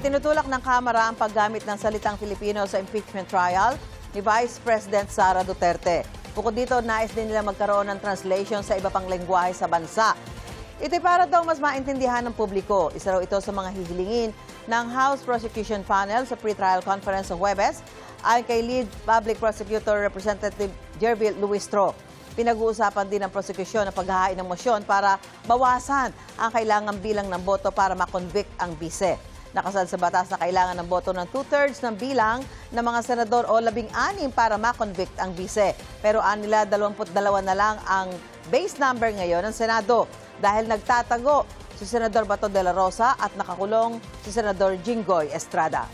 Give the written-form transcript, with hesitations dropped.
Itinutulak ng Kamara ang paggamit ng salitang Filipino sa impeachment trial ni Vice President Sara Duterte. Bukod dito, nais din nila magkaroon ng translation sa iba pang lengguwahe sa bansa. Ito'y para daw mas maintindihan ng publiko. Isa raw ito sa mga hihilingin ng House Prosecution Panel sa pre-trial conference sa Huwebes ayon kay Lead Public Prosecutor Representative Jervil Luistro. Pinag-uusapan din ng prosekusyon ang paghahain ng mosyon para bawasan ang kailangang bilang ng boto para makonvict ang bise. Nakasad sa batas na kailangan ng boto ng 2/3 ng bilang ng mga senador o 16 para makonvict ang bise. Pero anila 22 na lang ang base number ngayon ng Senado dahil nagtatago si Senador Bato de la Rosa at nakakulong si Senador Jinggoy Estrada.